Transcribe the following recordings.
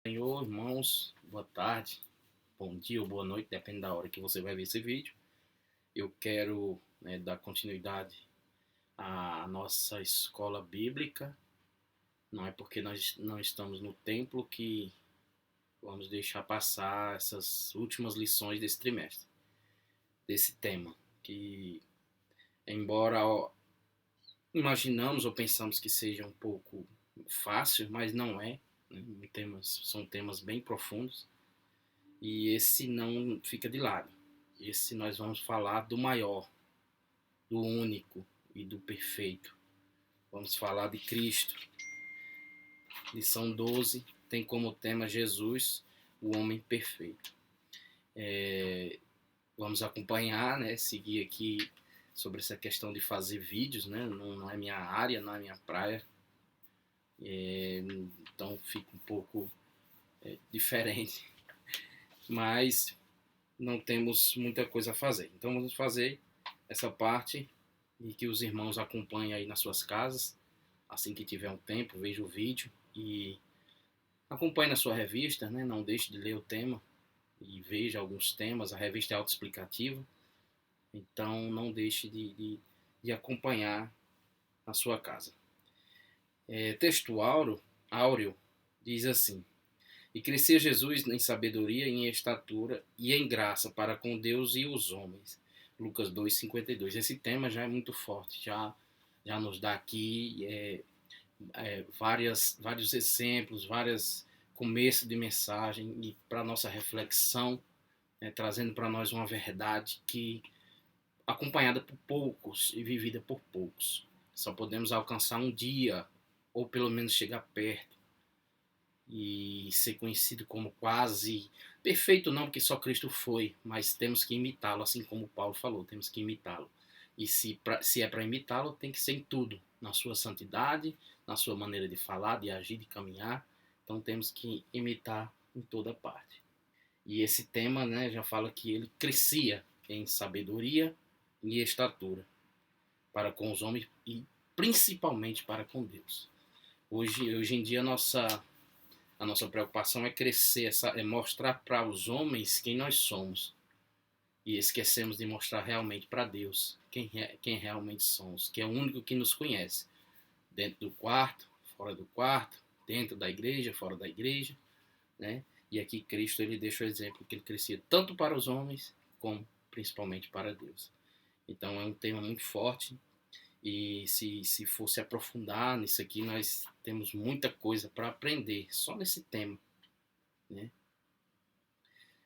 Senhor, irmãos, boa tarde, bom dia ou boa noite, depende da hora que você vai ver esse vídeo. Eu quero dar continuidade à nossa escola bíblica. Não é porque nós não estamos no templo que vamos deixar passar essas últimas lições desse trimestre, desse tema, que embora imaginamos ou pensamos que seja um pouco fácil, mas não é. São temas bem profundos. E esse não fica de lado. Esse nós vamos falar do maior, do único e do perfeito. Vamos falar de Cristo. Lição 12 tem como tema Jesus, o homem perfeito. Vamos acompanhar, seguir aqui sobre essa questão de fazer vídeos, não é minha área, não é minha praia. Então fica um pouco diferente. Mas não temos muita coisa a fazer. Então vamos fazer essa parte e que os irmãos acompanhem aí nas suas casas. Assim que tiver um tempo, veja o vídeo e acompanhe na sua revista, Não deixe de ler o tema e veja alguns temas. A revista é autoexplicativa, então não deixe de acompanhar na sua casa. Texto áureo diz assim: E crescia Jesus em sabedoria, em estatura e em graça para com Deus e os homens. Lucas 2:52. Esse tema já é muito forte, já nos dá aqui vários exemplos, vários começos de mensagem e para nossa reflexão, trazendo para nós uma verdade que acompanhada por poucos e vivida por poucos. Só podemos alcançar um dia, ou pelo menos chegar perto e ser conhecido como quase perfeito, não, porque só Cristo foi, mas temos que imitá-lo, assim como Paulo falou, temos que imitá-lo. E se é para imitá-lo, tem que ser em tudo, na sua santidade, na sua maneira de falar, de agir, de caminhar. Então temos que imitar em toda parte. E esse tema, já fala que ele crescia em sabedoria e estatura para com os homens e principalmente para com Deus. Hoje em dia a nossa preocupação é crescer, é mostrar para os homens quem nós somos. E esquecemos de mostrar realmente para Deus quem realmente somos, que é o único que nos conhece. Dentro do quarto, fora do quarto, dentro da igreja, fora da igreja. E aqui Cristo ele deixa o exemplo que ele crescia tanto para os homens, como principalmente para Deus. Então é um tema muito forte. E se fosse aprofundar nisso aqui, nós temos muita coisa para aprender só nesse tema.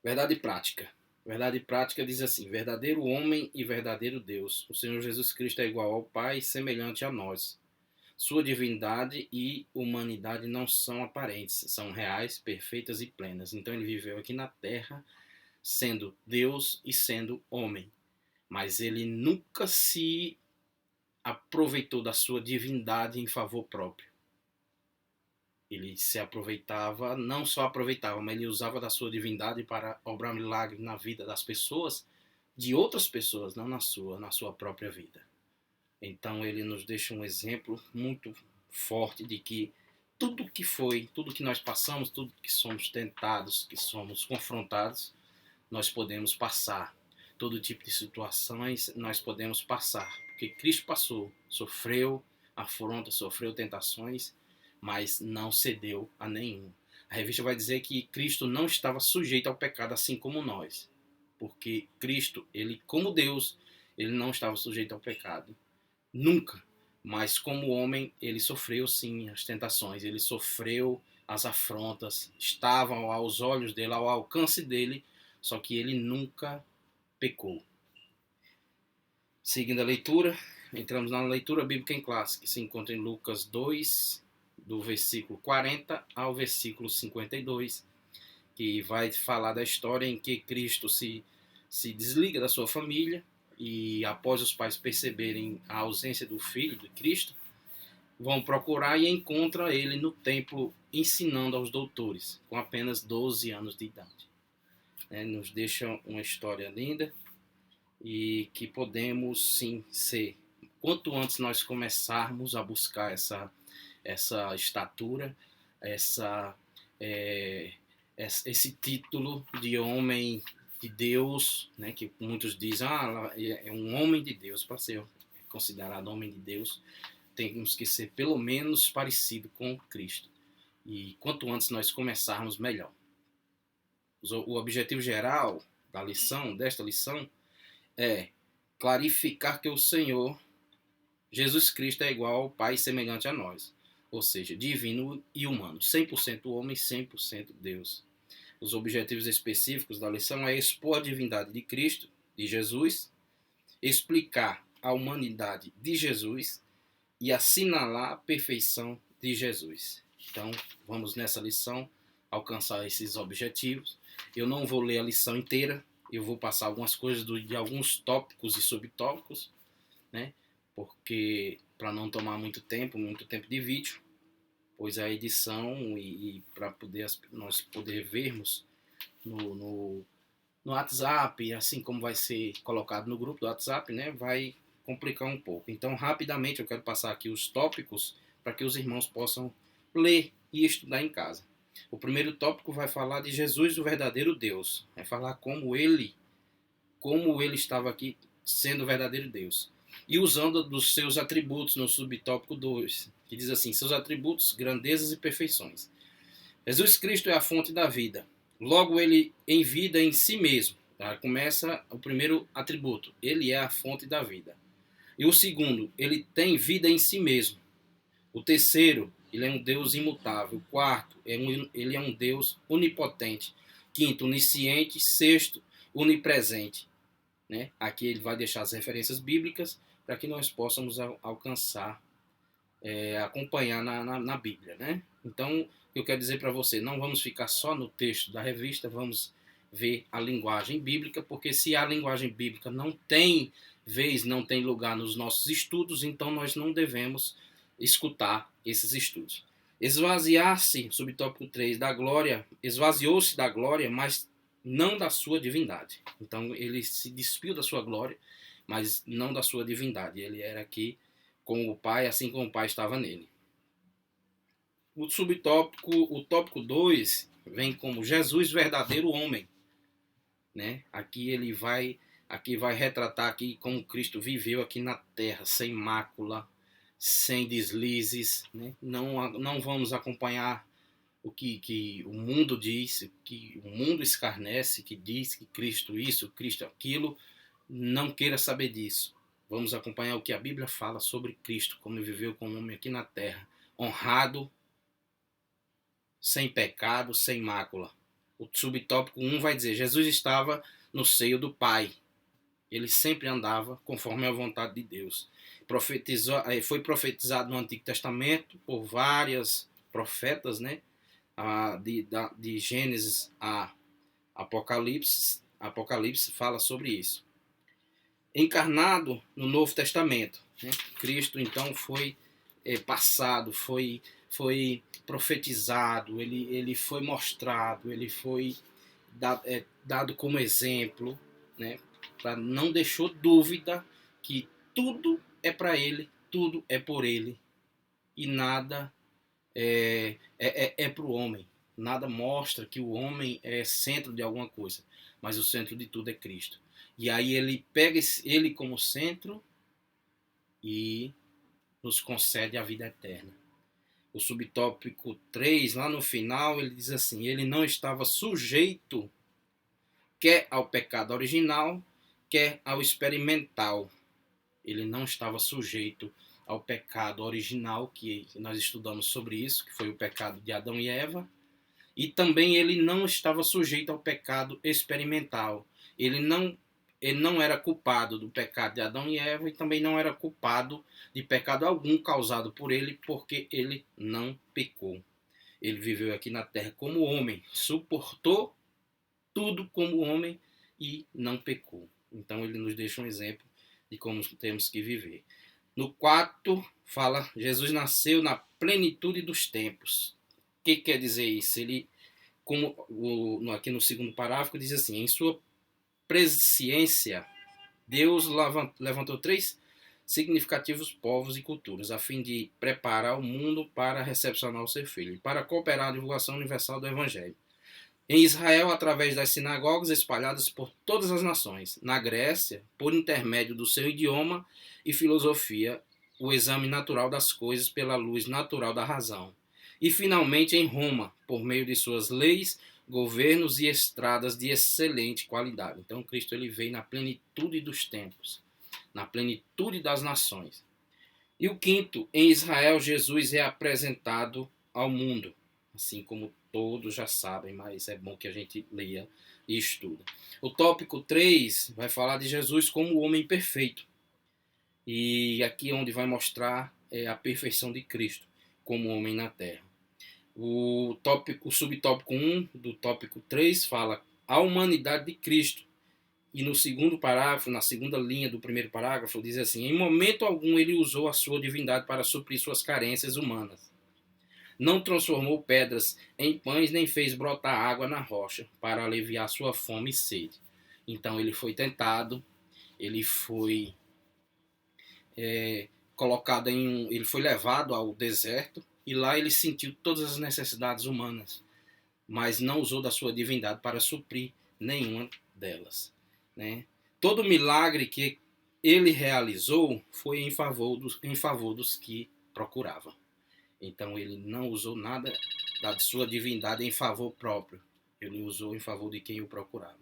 Verdade prática. Verdade prática diz assim: verdadeiro homem e verdadeiro Deus. O Senhor Jesus Cristo é igual ao Pai e semelhante a nós. Sua divindade e humanidade não são aparentes, são reais, perfeitas e plenas. Então ele viveu aqui na terra sendo Deus e sendo homem. Mas ele nunca se aproveitou da sua divindade em favor próprio. Ele se aproveitava, não só aproveitava, mas ele usava da sua divindade para obrar milagres na vida das pessoas, de outras pessoas, não na sua própria vida. Então ele nos deixa um exemplo muito forte de que tudo que nós passamos, tudo que somos tentados, que somos confrontados, nós podemos passar. Todo tipo de situações nós podemos passar, porque Cristo passou, sofreu afrontas, sofreu tentações, mas não cedeu a nenhum. A revista vai dizer que Cristo não estava sujeito ao pecado assim como nós, porque Cristo, ele como Deus, ele não estava sujeito ao pecado, nunca. Mas como homem, ele sofreu sim as tentações, ele sofreu as afrontas, estavam aos olhos dele, ao alcance dele, só que ele nunca pecou. Seguindo a leitura, entramos na leitura bíblica em classe, que se encontra em Lucas 2, do versículo 40 ao versículo 52, que vai falar da história em que Cristo se desliga da sua família e após os pais perceberem a ausência do filho de Cristo, vão procurar e encontram ele no templo ensinando aos doutores, com apenas 12 anos de idade. Nos deixa uma história linda e que podemos sim ser. Quanto antes nós começarmos a buscar essa estatura, essa esse título de homem de Deus, né, que muitos dizem, é um homem de Deus. Para ser considerado homem de Deus, temos que ser pelo menos parecido com Cristo. E quanto antes nós começarmos, melhor. O objetivo geral desta lição, é clarificar que o Senhor Jesus Cristo é igual ao Pai, semelhante a nós. Ou seja, divino e humano. 100% homem, 100% Deus. Os objetivos específicos da lição é expor a divindade de Cristo, de Jesus, explicar a humanidade de Jesus e assinalar a perfeição de Jesus. Então, vamos nessa lição alcançar esses objetivos. Eu não vou ler a lição inteira, eu vou passar algumas coisas de alguns tópicos e subtópicos, né? Porque para não tomar muito tempo de vídeo, pois a edição e para nós poder vermos no WhatsApp, assim como vai ser colocado no grupo do WhatsApp, né, vai complicar um pouco. Então, rapidamente, eu quero passar aqui os tópicos para que os irmãos possam ler e estudar em casa. O primeiro tópico vai falar de Jesus, o verdadeiro Deus. Vai falar como ele estava aqui sendo o verdadeiro Deus. E usando dos seus atributos no subtópico 2, que diz assim, seus atributos, grandezas e perfeições. Jesus Cristo é a fonte da vida. Logo, ele em vida em si mesmo. Tá? Começa o primeiro atributo. Ele é a fonte da vida. E o segundo, ele tem vida em si mesmo. O terceiro, ele é um Deus imutável. O quarto, ele é um Deus onipotente. Quinto, onisciente. Sexto, onipresente. Né? Aqui ele vai deixar as referências bíblicas para que nós possamos alcançar, acompanhar na Bíblia. Né? Então, eu quero dizer para você, não vamos ficar só no texto da revista, vamos ver a linguagem bíblica, porque se a linguagem bíblica não tem vez, não tem lugar nos nossos estudos, então nós não devemos escutar esses estudos. Esvaziar-se, subtópico 3, da glória, esvaziou-se da glória, mas não da sua divindade. Então ele se despiu da sua glória, mas não da sua divindade. Ele era aqui com o Pai, assim como o Pai estava nele. O tópico 2 vem como Jesus, verdadeiro homem. Né? Aqui vai retratar aqui como Cristo viveu aqui na terra, sem mácula, sem deslizes. Né? Não vamos acompanhar o que o mundo diz, que o mundo escarnece, que diz que Cristo isso, Cristo aquilo. Não queira saber disso. Vamos acompanhar o que a Bíblia fala sobre Cristo, como ele viveu como homem aqui na terra, honrado, sem pecado, sem mácula. O subtópico 1 vai dizer, Jesus estava no seio do Pai. Ele sempre andava conforme a vontade de Deus. Foi profetizado no Antigo Testamento por várias profetas, né? De Gênesis a Apocalipse fala sobre isso. Encarnado no Novo Testamento, né? Cristo então foi passado, foi profetizado, ele foi mostrado, ele foi dado como exemplo, né? Não deixou dúvida que tudo é para ele, tudo é por ele e nada é para o homem. Nada mostra que o homem é centro de alguma coisa, mas o centro de tudo é Cristo. E aí ele pega ele como centro e nos concede a vida eterna. O subtópico 3, lá no final, ele diz assim, ele não estava sujeito quer ao pecado original, quer ao experimental. Ele não estava sujeito ao pecado original, que nós estudamos sobre isso, que foi o pecado de Adão e Eva, e também ele não estava sujeito ao pecado experimental. Ele não era culpado do pecado de Adão e Eva e também não era culpado de pecado algum causado por ele, porque ele não pecou. Ele viveu aqui na terra como homem, suportou tudo como homem e não pecou. Então ele nos deixa um exemplo de como temos que viver. No 4 fala, Jesus nasceu na plenitude dos tempos. O que quer dizer isso? Ele, aqui no segundo parágrafo, diz assim, em sua presciência, Deus levantou 3 significativos povos e culturas, a fim de preparar o mundo para recepcionar o seu Filho, para cooperar a divulgação universal do Evangelho. Em Israel, através das sinagogas espalhadas por todas as nações. Na Grécia, por intermédio do seu idioma e filosofia, o exame natural das coisas pela luz natural da razão. E, finalmente, em Roma, por meio de suas leis, governos e estradas de excelente qualidade. Então, Cristo ele veio na plenitude dos tempos, na plenitude das nações. E o quinto, em Israel, Jesus é apresentado ao mundo, assim como todos já sabem, mas é bom que a gente leia e estuda. O tópico 3 vai falar de Jesus como o homem perfeito. E aqui é onde vai mostrar a perfeição de Cristo como homem na terra. O subtópico 1 do tópico 3 fala a humanidade de Cristo. E no segundo parágrafo, na segunda linha do primeiro parágrafo, diz assim: em momento algum ele usou a sua divindade para suprir suas carências humanas. Não transformou pedras em pães, nem fez brotar água na rocha para aliviar sua fome e sede. Então ele foi tentado, ele foi ele foi levado ao deserto e lá ele sentiu todas as necessidades humanas, mas não usou da sua divindade para suprir nenhuma delas, né? Todo milagre que ele realizou foi em favor dos que procuravam. Então ele não usou nada da sua divindade em favor próprio. Ele usou em favor de quem o procurava.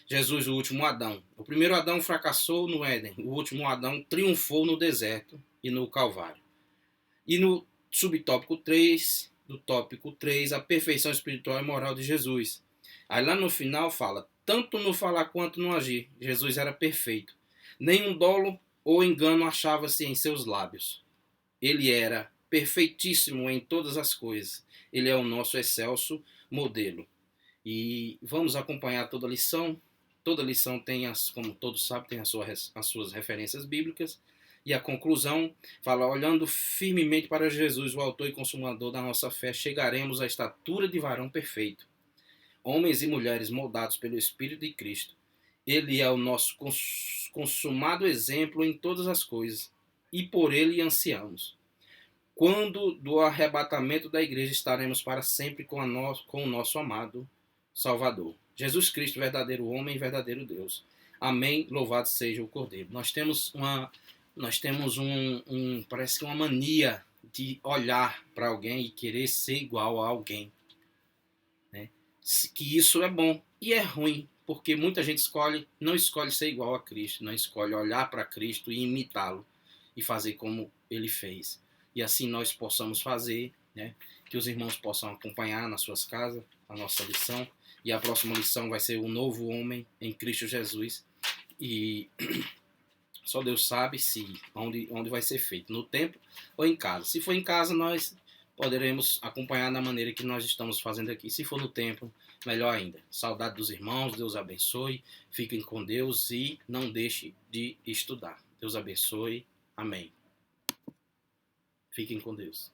Jesus, o último Adão. O primeiro Adão fracassou no Éden. O último Adão triunfou no deserto e no Calvário. E no subtópico 3, do tópico 3, a perfeição espiritual e moral de Jesus. Aí lá no final fala, tanto no falar quanto no agir, Jesus era perfeito. Nenhum dolo ou engano achava-se em seus lábios. Ele era perfeitíssimo em todas as coisas. Ele é o nosso excelso modelo. E vamos acompanhar toda a lição. Toda lição tem, como todos sabem, tem as suas referências bíblicas. E a conclusão fala, olhando firmemente para Jesus, o autor e consumador da nossa fé, chegaremos à estatura de varão perfeito. Homens e mulheres moldados pelo Espírito de Cristo. Ele é o nosso consumado exemplo em todas as coisas. E por ele ansiamos. Quando do arrebatamento da igreja estaremos para sempre com o nosso amado Salvador. Jesus Cristo, verdadeiro homem e verdadeiro Deus. Amém. Louvado seja o Cordeiro. Nós temos parece que uma mania de olhar para alguém e querer ser igual a alguém, né? Que isso é bom e é ruim, porque muita gente não escolhe ser igual a Cristo, não escolhe olhar para Cristo e imitá-lo e fazer como ele fez. E assim nós possamos fazer, né? Que os irmãos possam acompanhar nas suas casas a nossa lição. E a próxima lição vai ser o novo homem em Cristo Jesus. E só Deus sabe onde vai ser feito, no templo ou em casa. Se for em casa, nós poderemos acompanhar da maneira que nós estamos fazendo aqui. Se for no templo, melhor ainda. Saudade dos irmãos, Deus abençoe. Fiquem com Deus e não deixe de estudar. Deus abençoe. Amém. Fiquem com Deus.